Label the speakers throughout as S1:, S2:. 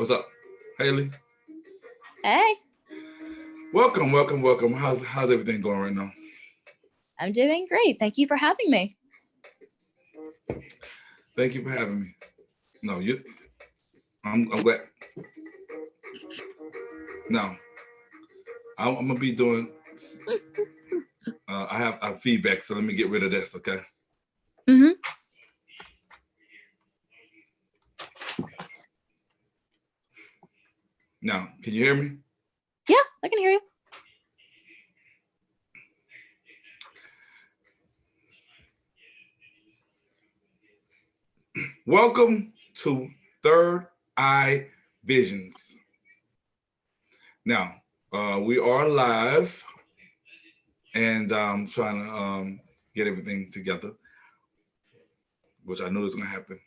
S1: What's up, Haley?
S2: Hey.
S1: Welcome, welcome, welcome. How's everything going right now?
S2: I'm doing great. Thank you for having me.
S1: Thank you for having me. No, I'm glad. No, I'm gonna be doing. I have feedback, so let me get rid of this, okay?
S2: Mm-hmm.
S1: Now, can you hear me?
S2: Yeah, I can hear you.
S1: Welcome to Third Eye Visions. Now, we are live and trying to get everything together, which I knew was going to happen.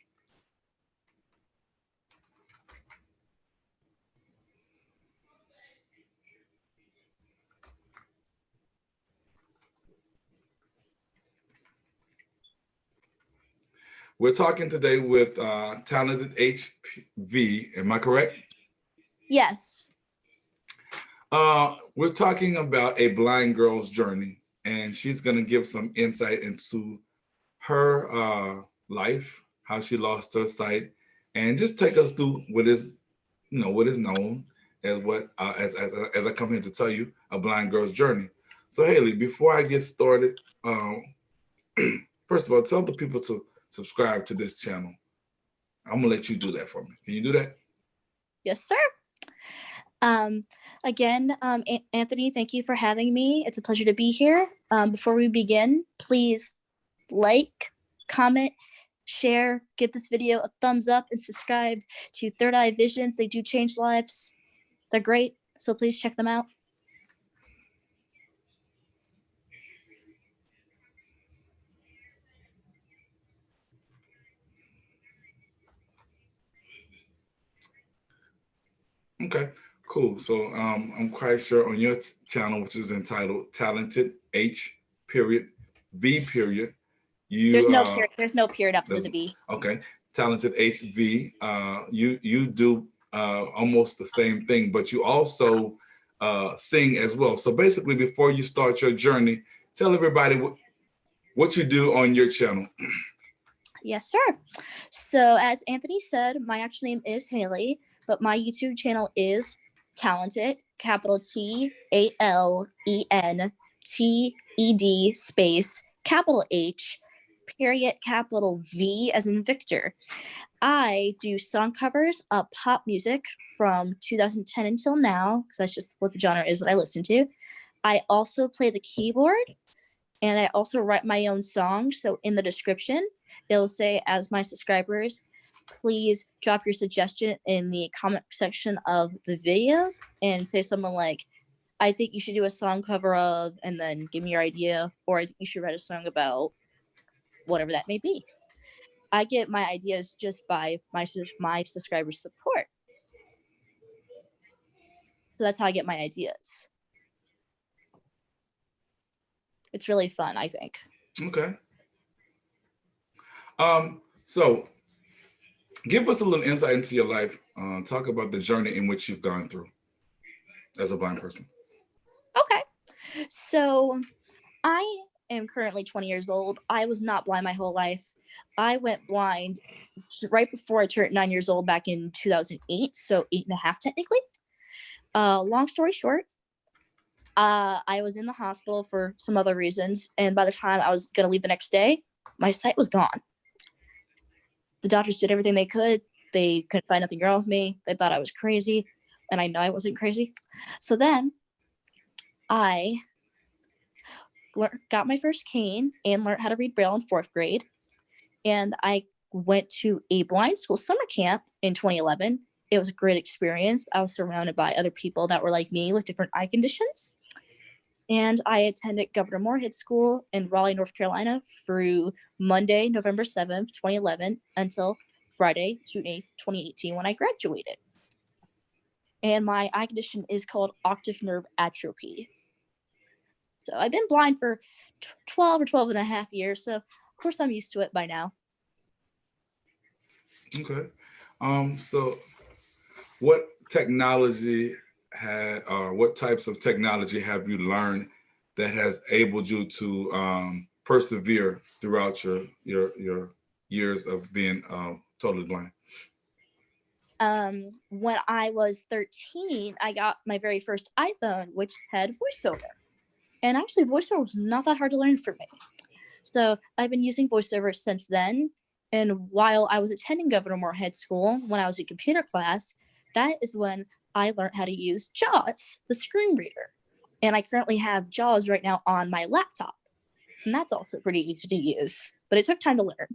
S1: We're talking today with Talented HV. Am I correct?
S2: Yes.
S1: We're talking about a blind girl's journey, and she's going to give some insight into her life, how she lost her sight, and just take us through what is known as as I come here to tell you, a blind girl's journey. So Haley, before I get started, first of all, tell the people to subscribe to this channel. I'm gonna let you do that for me. Can you do that?
S2: Yes, sir. Again, Anthony, thank you for having me. It's a pleasure to be here. Before we begin, please like, comment, share, give this video a thumbs up, and subscribe to Third Eye Visions. They do change lives. They're great, so please check them out.
S1: Okay, cool. So I'm quite sure on your channel, which is entitled Talented H period V period.
S2: There's no period. There's no period after the B.
S1: Okay, Talented HV. You do almost the same thing, but you also sing as well. So basically, before you start your journey, tell everybody what you do on your channel.
S2: Yes, sir. So as Anthony said, my actual name is Haley, but my YouTube channel is Talented, capital TALENTED space capital H period capital V as in Victor. I do song covers of pop music from 2010 until now, because that's just what the genre is that I listen to. I also play the keyboard, and I also write my own songs. So in the description, it'll say, as my subscribers, please drop your suggestion in the comment section of the videos and say something like, I think you should do a song cover of, and then give me your idea, or I think you should write a song about, whatever that may be. I get my ideas just by my subscribers' support. So that's how I get my ideas. It's really fun, I think.
S1: Okay. So give us a little insight into your life. Talk about the journey in which you've gone through as a blind person.
S2: Okay. So I am currently 20 years old. I was not blind my whole life. I went blind right before I turned 9 years old back in 2008, so 8.5 technically. Long story short, I was in the hospital for some other reasons, and by the time I was going to leave the next day, my sight was gone. The doctors did everything they could. They couldn't find nothing wrong with me. They thought I was crazy, and I know I wasn't crazy. So then I got my first cane and learned how to read Braille in 4th grade. And I went to a blind school summer camp in 2011. It was a great experience. I was surrounded by other people that were like me with different eye conditions. And I attended Governor Moorhead School in Raleigh, North Carolina through Monday, November 7th, 2011 until Friday, June 8th, 2018 when I graduated. And my eye condition is called optic nerve atrophy. So I've been blind for 12 or 12 and a half years. So of course I'm used to it by now.
S1: Okay. So what technology what types of technology have you learned that has enabled you to persevere throughout your years of being totally blind?
S2: When I was 13, I got my very first iPhone, which had voiceover. And actually, voiceover was not that hard to learn for me. So I've been using voiceover since then. And while I was attending Governor Moorhead School, when I was in computer class, that is when I learned how to use JAWS, the screen reader. And I currently have JAWS right now on my laptop. And that's also pretty easy to use, but it took time to learn.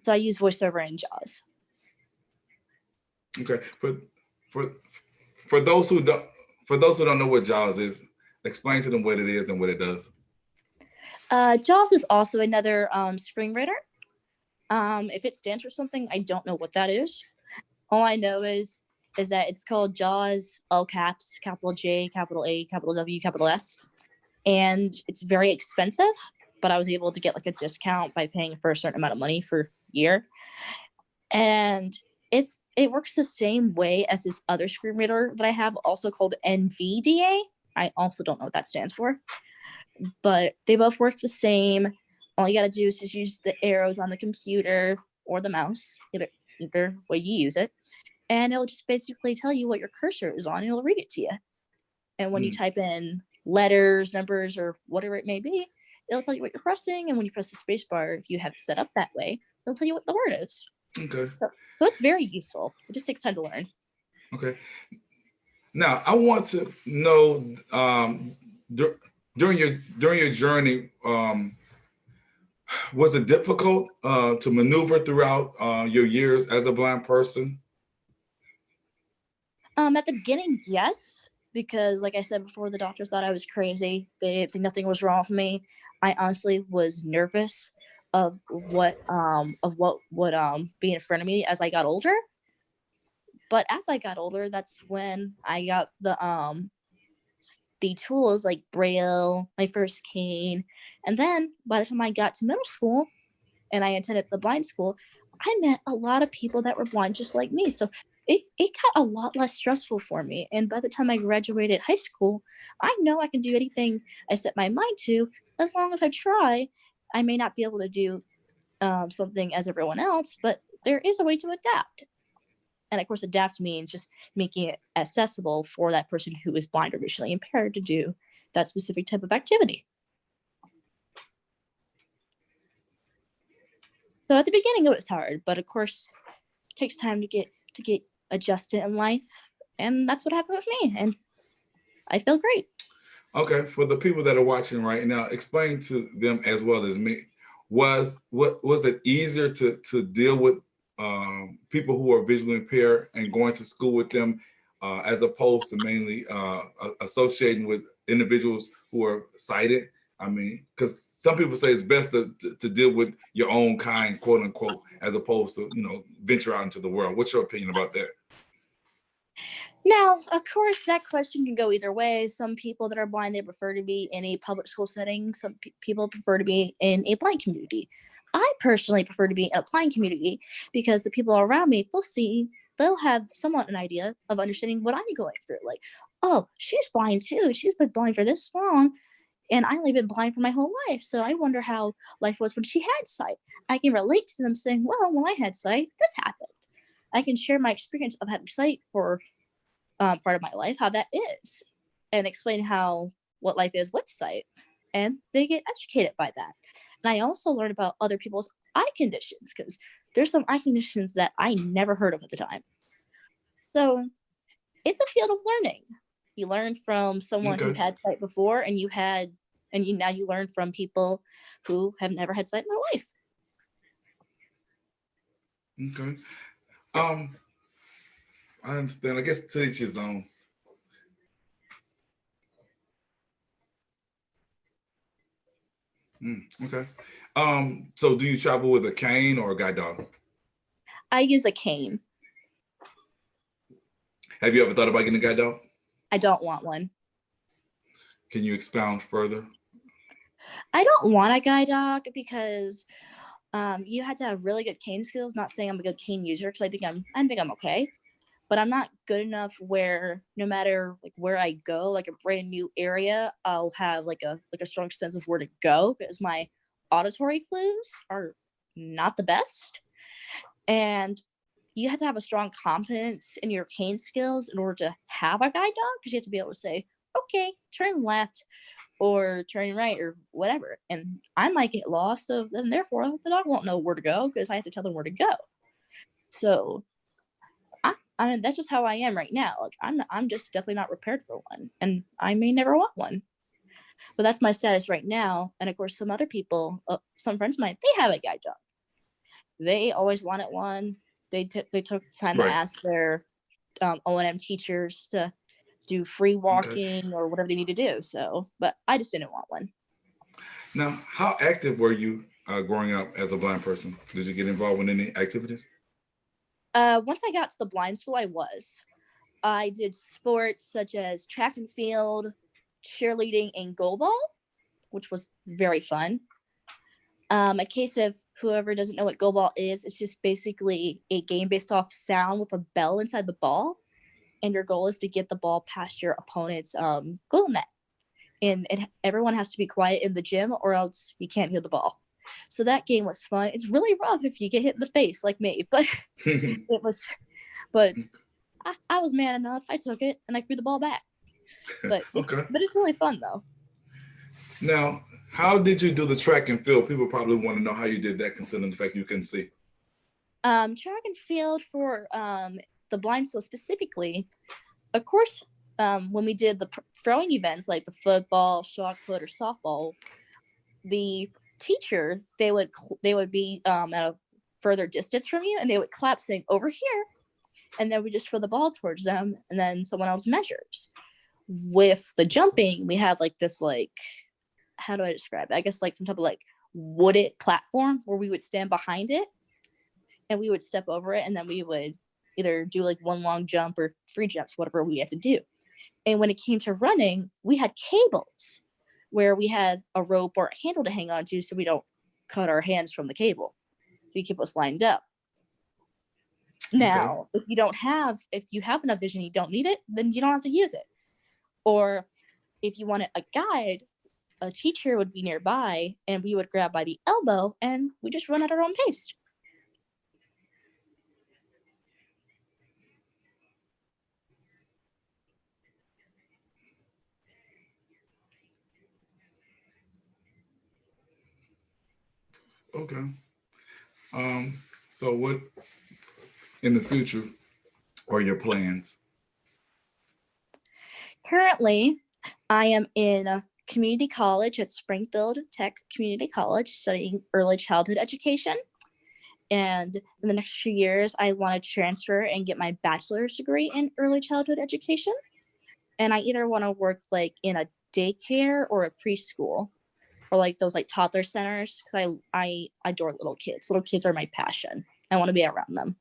S2: So I use voiceover and JAWS.
S1: Okay. For for those who don't know what JAWS is, explain to them what it is and what it does.
S2: JAWS is also another screen reader. If it stands for something, I don't know what that is. All I know is that it's called JAWS, all caps, capital J, capital A, capital W, capital S. And it's very expensive, but I was able to get like a discount by paying for a certain amount of money for a year. And it works the same way as this other screen reader that I have, also called NVDA. I also don't know what that stands for, but they both work the same. All you got to do is just use the arrows on the computer or the mouse, either way you use it, and it'll just basically tell you what your cursor is on, and it'll read it to you. And when you type in letters, numbers, or whatever it may be, it'll tell you what you're pressing. And when you press the space bar, if you have it set up that way, it'll tell you what the word is.
S1: Okay.
S2: So it's very useful. It just takes time to learn.
S1: Okay. Now I want to know during your journey, was it difficult to maneuver throughout your years as a blind person?
S2: At the beginning, yes, because like I said before, the doctors thought I was crazy. They didn't think nothing was wrong with me. I honestly was nervous of what would be in front of me as I got older. But as I got older, that's when I got the tools like Braille, my first cane. And then by the time I got to middle school and I attended the blind school, I met a lot of people that were blind just like me. So it got a lot less stressful for me. And by the time I graduated high school, I know I can do anything I set my mind to as long as I try. I may not be able to do something as everyone else, but there is a way to adapt. And of course, adapt means just making it accessible for that person who is blind or visually impaired to do that specific type of activity. So at the beginning, it was hard, but of course, it takes time to get adjusted in life, and that's what happened with me. And I feel great.
S1: Okay, for the people that are watching right now, explain to them as well as me. Was it easier to deal with people who are visually impaired and going to school with them, as opposed to mainly associating with individuals who are sighted? I mean, because some people say it's best to deal with your own kind, quote unquote, as opposed to venture out into the world. What's your opinion about that?
S2: Now, of course, that question can go either way. Some people that are blind, they prefer to be in a public school setting. Some people prefer to be in a blind community. I personally prefer to be in a blind community because the people around me, they'll have somewhat an idea of understanding what I'm going through. Like, oh, she's blind too. She's been blind for this long. And I only been blind for my whole life. So I wonder how life was when she had sight. I can relate to them saying, well, when I had sight, this happened. I can share my experience of having sight for part of my life, how that is, and explain what life is with sight. And they get educated by that. And I also learn about other people's eye conditions because there's some eye conditions that I never heard of at the time. So it's a field of learning. You learn from someone who had sight before, and now you learn from people who have never had sight in their life.
S1: Okay. I understand. I guess to each his own. Okay. So do you travel with a cane or a guide dog?
S2: I use a cane.
S1: Have you ever thought about getting a guide dog?
S2: I don't want one.
S1: Can you expound further?
S2: I don't want a guide dog because You had to have really good cane skills. Not saying I'm a good cane user because I think I'm okay, but I'm not good enough where no matter like where I go, like a brand new area, I'll have like a strong sense of where to go because my auditory clues are not the best. And you have to have a strong confidence in your cane skills in order to have a guide dog because you have to be able to say, okay, turn left or turn right or whatever. And I might get lost, so then therefore the dog won't know where to go because I have to tell them where to go. So I mean that's just how I am right now. Like I'm just definitely not prepared for one, and I may never want one. But that's my status right now. And of course, some other people, some friends of mine, they have a guide dog. They always wanted one. They took the time to
S1: Right.
S2: ask their O&M teachers to do free
S1: Okay.
S2: walking or whatever they need to do. So, but I just didn't want one.
S1: Now, how active were you growing up as a blind person? Did you get involved with any activities?
S2: Once I got to the blind school, I was. I did sports such as track and field, cheerleading, and goalball, which was very fun. A case of whoever doesn't know what goalball is, it's just basically a game based off sound with a bell inside the ball, and your goal is to get the ball past your opponent's goal net. And everyone has to be quiet in the gym, or else you can't hear the ball. So that game was fun. It's really rough if you get hit in the face like me, but it was. But I was man enough. I took it and I threw the ball back. But
S1: Okay.
S2: it's really fun though.
S1: Now, how did you do the track and field? People probably want to know how you did that, considering the fact you can see.
S2: Track and field for the blind school specifically. Of course, when we did the throwing events like the football, shot put, or softball, the teacher they would be at a further distance from you, and they would clap saying over here, and then we just throw the ball towards them, and then someone else measures. With the jumping, we have like this like how do I describe it? I guess like some type of like wooded platform where we would stand behind it and we would step over it, and then we would either do like one long jump or three jumps, whatever we had to do. And when it came to running, we had cables where we had a rope or a handle to hang on to so we don't cut our hands from the cable. We keep us lined up.
S1: Okay.
S2: Now, if you have enough vision, you don't need it, then you don't have to use it. Or if you wanted a guide, a teacher would be nearby and we would grab by the elbow and we just run at our own pace.
S1: Okay. So what in the future are your plans?
S2: Currently, I am in a community college at Springfield Tech Community College studying early childhood education. And in the next few years, I want to transfer and get my bachelor's degree in early childhood education. And I either want to work like in a daycare or a preschool or like those like toddler centers because I adore little kids. Little kids are my passion. I want to be around them.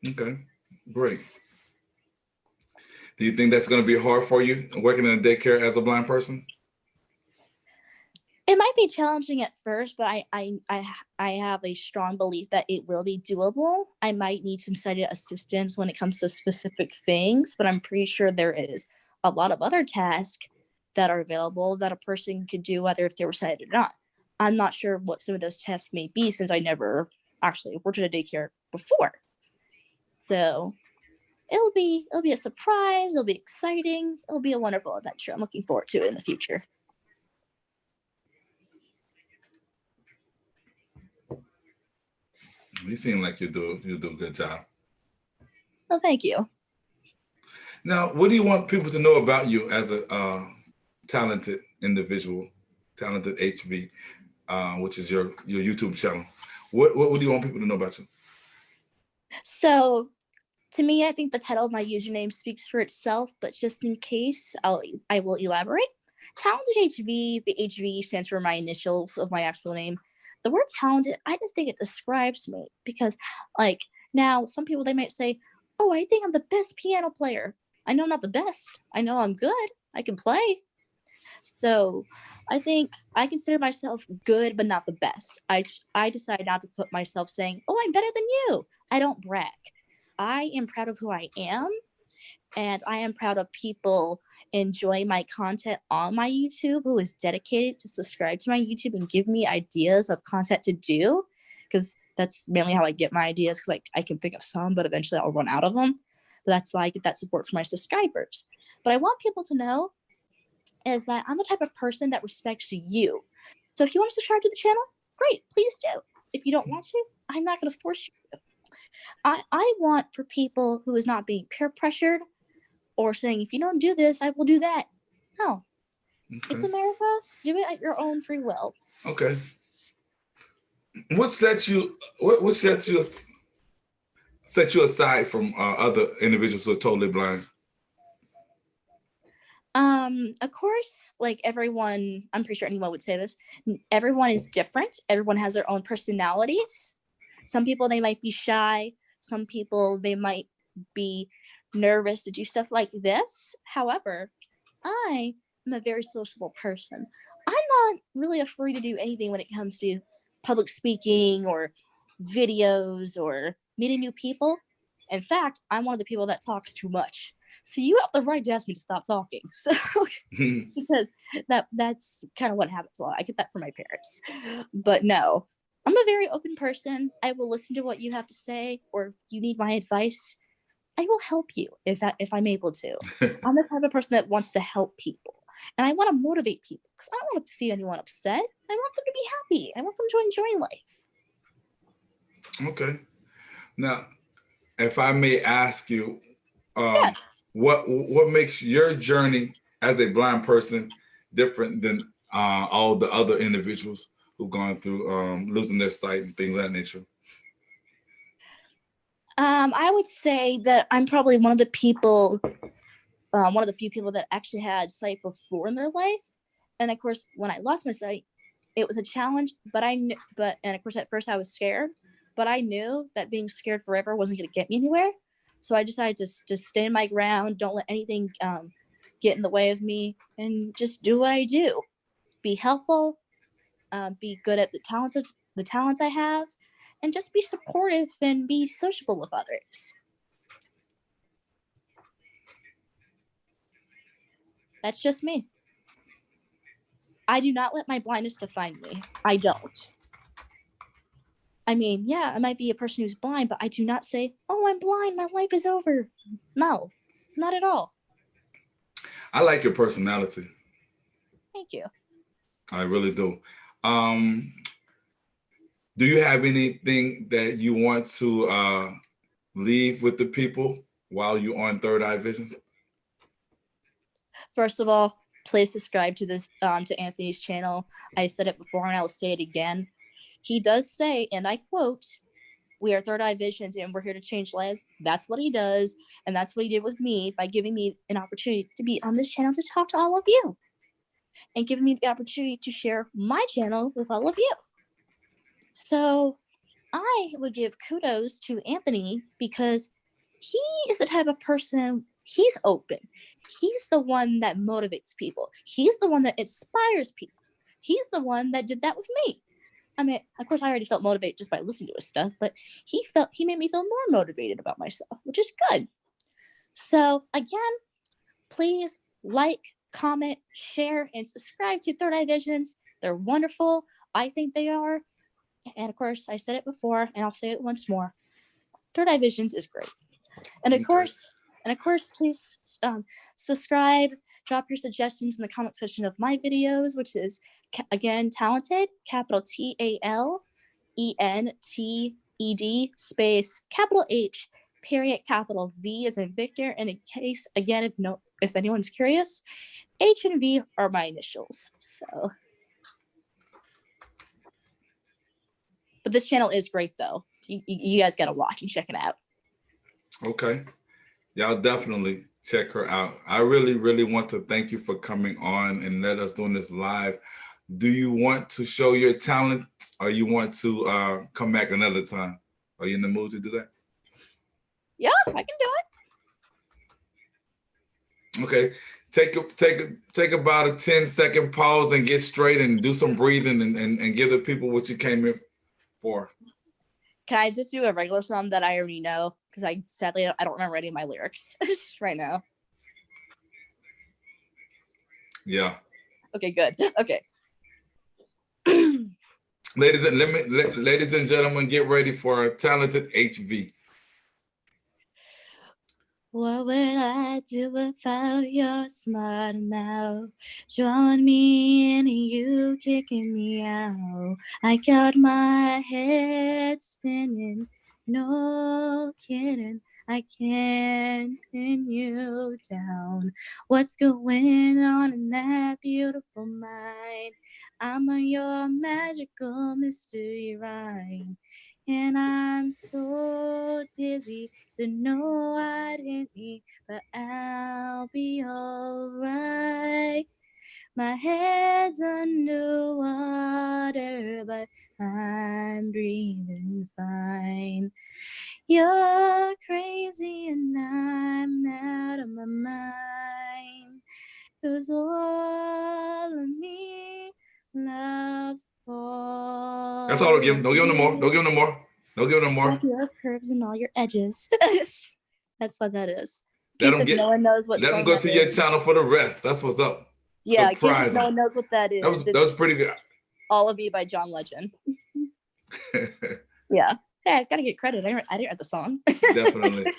S1: Okay, great. Do you think that's going to be hard for you working in a daycare as a blind person?
S2: It might be challenging at first, but I have a strong belief that it will be doable. I might need some sighted assistance when it comes to specific things, but I'm pretty sure there is a lot of other tasks that are available that a person could do whether if they were sighted or not. I'm not sure what some of those tasks may be since I never actually worked at a daycare before. So it'll be a surprise, it'll be exciting, it'll be a wonderful adventure. I'm looking forward to it in the future.
S1: You seem like you do a good job.
S2: Well, thank you.
S1: Now, what do you want people to know about you as a talented individual, talented HV, which is your YouTube channel? What do you want people to know about you?
S2: So to me, I think the title of my username speaks for itself, but just in case, I will elaborate. Talented HV, the HV stands for my initials of my actual name. The word talented, I just think it describes me because, like, now some people they might say, "Oh, I think I'm the best piano player." I know I'm not the best. I know I'm good. I can play, So I think I consider myself good, but not the best. I decide not to put myself saying, "Oh, I'm better than you." I don't brag. I am proud of who I am, and I am proud of people enjoying my content on my YouTube who is dedicated to subscribe to my YouTube and give me ideas of content to do, because that's mainly how I get my ideas. Because like I can think of some, but eventually I'll run out of them. But that's why I get that support from my subscribers. But I want people to know is that I'm the type of person that respects you. So if you want to subscribe to the channel, great, please do. If you don't want to, I'm not going to force you. I want for people who is not being peer pressured or saying, if you don't do this, I will do that. No, it's
S1: Okay.
S2: America. Do it at your own free will.
S1: Okay. What sets you? What sets you aside from other individuals who are totally blind?
S2: Of course, like everyone, I'm pretty sure anyone would say this. Everyone is different. Everyone has their own personalities. Some people, they might be shy. Some people, they might be nervous to do stuff like this. However, I am a very sociable person. I'm not really afraid to do anything when it comes to public speaking or videos or meeting new people. In fact, I'm one of the people that talks too much. So you have the right to ask me to stop talking. So because that's kind of what happens a lot. I get that from my parents. But no, I'm a very open person. I will listen to what you have to say, or if you need my advice, I will help you if I'm able to. I'm the type of person that wants to help people. And I want to motivate people because I don't want to see anyone upset. I want them to be happy. I want them to enjoy life.
S1: Okay. Now, if I may ask you,
S2: Yes.
S1: what makes your journey as a blind person different than all the other individuals who've gone through losing their sight and things of that nature?
S2: I would say that I'm probably one of the people, one of the few people that actually had sight before in their life. And of course, when I lost my sight, it was a challenge. But and of course, at first I was scared, but I knew that being scared forever wasn't going to get me anywhere. So I decided to stand my ground, don't let anything get in the way of me, and just do what I do. Be helpful, be good at the talents I have, and just be supportive and be sociable with others. That's just me. I do not let my blindness define me. I don't. I mean, yeah, I might be a person who's blind, but I do not say, "Oh, I'm blind. My life is over." No, not at all.
S1: I like your personality.
S2: Thank you.
S1: I really do. Um, do you have anything that you want to leave with the people while you're on Third Eye Visions?
S2: First of all, please subscribe to this to Anthony's channel. I said it before and I will say it again. He does say, and I quote, "We are Third Eye Visions and we're here to change lives." That's what he does, and that's what he did with me by giving me an opportunity to be on this channel to talk to all of you, and giving me the opportunity to share my channel with all of you. So I would give kudos to Anthony because he is the type of person, he's open. He's the one that motivates people. He's the one that inspires people. He's the one that did that with me. I mean, of course, I already felt motivated just by listening to his stuff, but he made me feel more motivated about myself, which is good. So again, please like, comment, share, and subscribe to Third Eye Visions. They're wonderful. I think they are. And of course, I said it before, and I'll say it once more. Third Eye Visions is great. And of course, please subscribe. Drop your suggestions in the comment section of my videos, which is again Talented, capital TALENTED space capital H period capital V as in Victor. And in case again, if anyone's curious, H and V are my initials. So. But this channel is great, though. You guys got to watch and check it out.
S1: Okay. Y'all definitely check her out. I really, really want to thank you for coming on and let us doing this live. Do you want to show your talents or you want to come back another time? Are you in the mood to do that?
S2: Yeah, I can do it.
S1: Okay. take about a 10-second pause and get straight and do some breathing and give the people what you came here for.
S2: Can I just do a regular song that I already know? Because I sadly I don't remember any of my lyrics right now.
S1: Yeah.
S2: Okay, good. Okay.
S1: Ladies and gentlemen, get ready for a talented HV.
S2: What would I do without your smart mouth? Drawing me in and you kicking me out. I got my head spinning, no kidding. I can't pin you down. What's going on in that beautiful mind? I'm on your magical mystery rhyme. And I'm so dizzy to know what hit me, but I'll be alright. My head's underwater, but I'm breathing fine. You're crazy and I'm out of my mind. 'Cause all of me loves all.
S1: That's all. Don't give him no more. Don't give him no more. Don't give him no more.
S2: All your curves and all your edges. That's what that is.
S1: Let
S2: In case if no one knows what
S1: let
S2: song
S1: them go
S2: that
S1: to your
S2: is.
S1: channel for the rest. That's what's up.
S2: Yeah, in case if
S1: Surprise
S2: no
S1: 'em.
S2: one knows what that is.
S1: That was pretty good.
S2: All of Me by John Legend. Yeah. Hey, I gotta get credit. I didn't write the song.
S1: Definitely.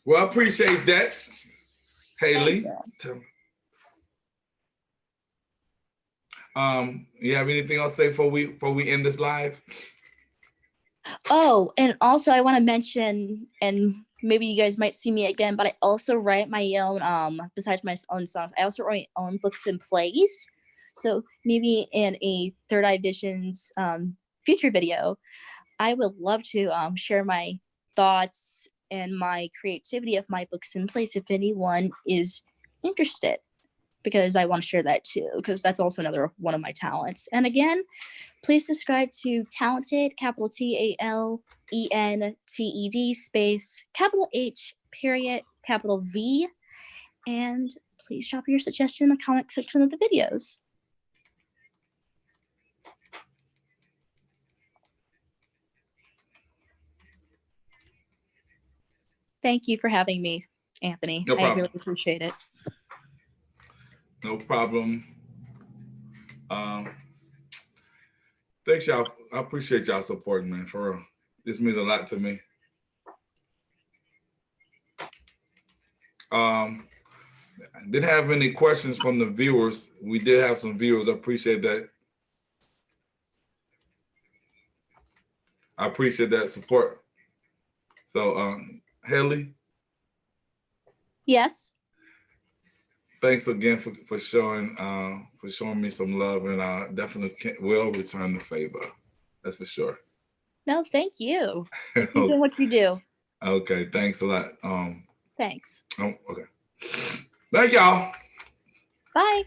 S1: Well, I appreciate that, Haley. You have anything else to say before we end this live?
S2: Oh, and also I want to mention, and maybe you guys might see me again, but I also write my own, besides my own songs, I also write my own books and plays. So maybe in a Third Eye Visions future video, I would love to share my thoughts and my creativity of my books and plays if anyone is interested, because I want to share that too, because that's also another one of my talents. And again, please subscribe to Talented, capital TALENTED space, capital H, period, capital V. And please drop your suggestion in the comment section of the videos. Thank you for having me, Anthony.
S1: No problem.
S2: I really appreciate it.
S1: No problem. Thanks, y'all. I appreciate y'all supporting, man. For real. This means a lot to me. Didn't have any questions from the viewers. We did have some viewers. I appreciate that. I appreciate that support. So, Haley.
S2: Yes.
S1: Thanks again for showing me some love, and I definitely will return the favor. That's for sure.
S2: No, thank you. Keep doing what you do.
S1: Okay, thanks a lot.
S2: Thanks.
S1: Okay. Thank y'all.
S2: Bye.